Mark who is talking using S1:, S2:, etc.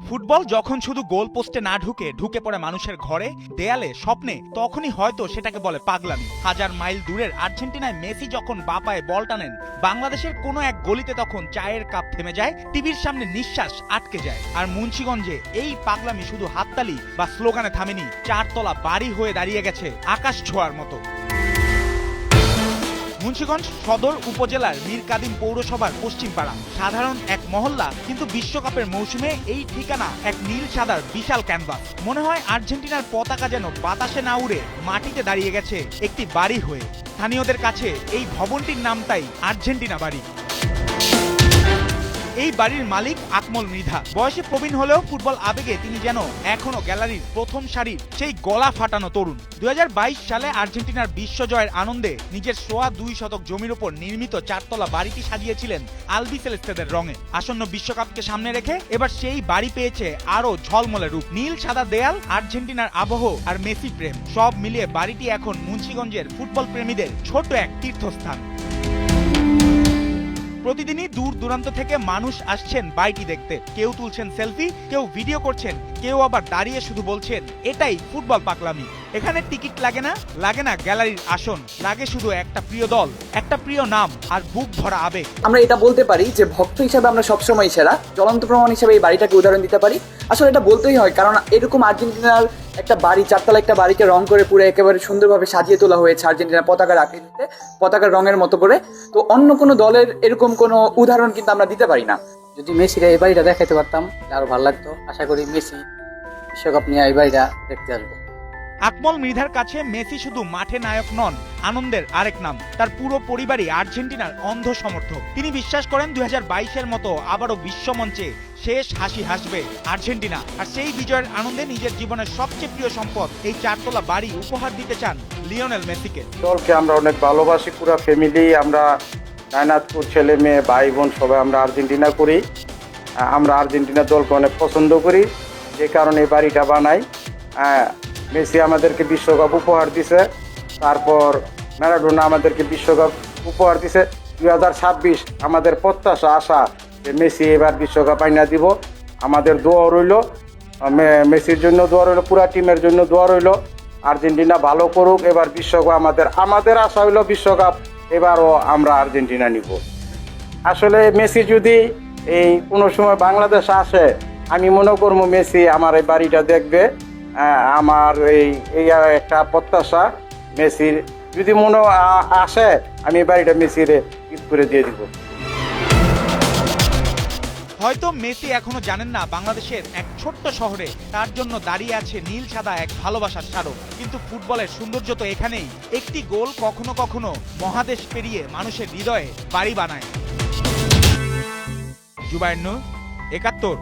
S1: Football যখন শুধু গোল পোস্টে না ঢুকে পড়ে মানুষের ঘরে, দেয়ালে, স্বপ্নে, তখনই হয়তো সেটাকে বলে পাগলামি। হাজার মাইল দূরের আর্জেন্টিনায় মেসি যখন বাপায় বল টানেন, বাংলাদেশের কোনো এক গলিতে তখন চায়ের কাপ থেমে যায়, টিভির সামনে নিঃশ্বাস আটকে যায়। আর মুন্সিগঞ্জে এই পাগলামি শুধু হাততালি বা স্লোগানে থামেনি, 4 তলা বাড়ি হয়ে দাঁড়িয়ে গেছে আকাশ ছোঁয়ার মতো। মুন্সিগঞ্জ সদর উপজেলার মীর কাদিম পৌরসভার পশ্চিম পাড়া, সাধারণ এক মহল্লা, কিন্তু বিশ্বকাপের মৌসুমে এই ঠিকানা এক নীল সাদার বিশাল ক্যানভাস। মনে হয় আর্জেন্টিনার পতাকা যেন বাতাসে না উড়ে মাটিতে দাঁড়িয়ে গেছে একটি বাড়ি হয়ে। স্থানীয়দের কাছে এই ভবনটির নামটাই আর্জেন্টিনা বাড়ি। এই বাড়ির মালিক আকমল মৃধা। বয়সে প্রবীণ হলেও ফুটবল আবেগে তিনি যেন এখনো গ্যালারির প্রথম সারির সেই গলা ফাটানো তরুণ। 2022 সালে আর্জেন্টিনার বিশ্বজয়ের আনন্দে নিজের 2.25 শতক জমির উপর নির্মিত 4 তলা বাড়িটি সাজিয়েছিলেন আলবিসেলেস্তেদের রঙে। আসন্ন বিশ্বকাপকে সামনে রেখে এবার সেই বাড়ি পেয়েছে আরো ঝলমলে রূপ। নীল সাদা দেয়াল, আর্জেন্টিনার আবহ আর মেসি প্রেম, সব মিলিয়ে বাড়িটি এখন মুন্সিগঞ্জের ফুটবল প্রেমীদের ছোট এক তীর্থস্থান। প্রতিদিনই দূর দূরান্ত থেকে মানুষ আসছেন বাড়িটি দেখতে। কেউ তুলছেন সেলফি, কেউ ভিডিও করছেন, কেউ আবার দাঁড়িয়ে শুধু বলছেন এটাই ফুটবল পাগলামি। এখানে টিকিট লাগে না গ্যালারির আসন, লাগে শুধু একটা প্রিয় দল, একটা প্রিয় নাম আর বুক ভরা আবেগ।
S2: আমরা এটা বলতে পারি যে ভক্ত হিসাবে আমরা সবসময় সেরা, জ্বলন্ত প্রমাণ হিসেবে এই বাড়িটাকে উদাহরণ দিতে পারি। আসলে এটা বলতেই হয়, কারণ এরকম আর্জেন্টিনার একটা বাড়ি, 4 তলা একটা বাড়িকে রং করে পুরো একেবারে সুন্দরভাবে সাজিয়ে তোলা হয়েছে আর্জেন্টিনার পতাকার আকৃতিতে, পতাকার রঙের মতো করে। তো অন্য কোনো দলের এরকম কোনো উদাহরণ কিন্তু আমরা দিতে পারি না।
S3: যদি মেসিরা এই বাড়িটা দেখাইতে পারতাম আরো ভালো লাগতো। আশা করি মেসি বিশ্বকাপ নিয়ে এই বাড়িটা দেখতে আসবো।
S1: আকমল মৃধার কাছে মেসি শুধু মাঠে নায়ক নন, আনন্দের আরেক নাম। তার পুরো পরিবারই আর্জেন্টিনার অন্ধ সমর্থক। তিনি বিশ্বাস করেন 2022-এর মতো আবারও বিশ্বমঞ্চে শেষ হাসি হাসবে আর্জেন্টিনা। আর সেই বিজয়ের আনন্দে নিজের জীবনের সবচেয়ে প্রিয় সম্পদ, এই 4 তলা বাড়ি উপহার দিতে চান লিওনেল মেসিকে।
S4: দলকে আমরা অনেক ভালোবাসি, পুরো ফ্যামিলি, আমরা নায়নাতপুর ছেলে মেয়ে ভাই বোন সবাই আমরা আর্জেন্টিনা করি। আমরা আর্জেন্টিনা দলকে অনেক পছন্দ করি, যে কারণে এই বাড়িটা বানাই। মেসি আমাদেরকে বিশ্বকাপ উপহার দিছে, তারপর ম্যারাডোনা আমাদেরকে বিশ্বকাপ উপহার দিছে। 2026 আমাদের প্রত্যাশা আশা যে মেসি এবার বিশ্বকাপ আইনা দিব। আমাদের দোয়া রইল, মেসির জন্য দোয়া রইল, পুরা টিমের জন্য দোয়া রইল। আর্জেন্টিনা ভালো করুক এবার বিশ্বকাপ। আমাদের আশা হইল বিশ্বকাপ এবারও আমরা আর্জেন্টিনা নিব। আসলে মেসি যদি এই কোনো সময় বাংলাদেশে আসে, আমি মনে করবো মেসি আমার এই বাড়িটা দেখবে। আমার এই একটা প্রত্যাশা, মেসির যদি মনে আসে আমি এই বাড়িটা মেসিরে গিফট করে দিয়ে দিব।
S1: হয়তো মেসি এখনো জানেন না বাংলাদেশের এক ছোট্ট শহরে তার জন্য দাঁড়িয়ে আছে নীল সাদা এক ভালোবাসার স্মারক। কিন্তু ফুটবলের সৌন্দর্য তো এখানেই। একটি গোল কখনো কখনো মহাদেশ পেরিয়ে মানুষের হৃদয়ে বাড়ি বানায়। জুবায়ের নূর, ৭১।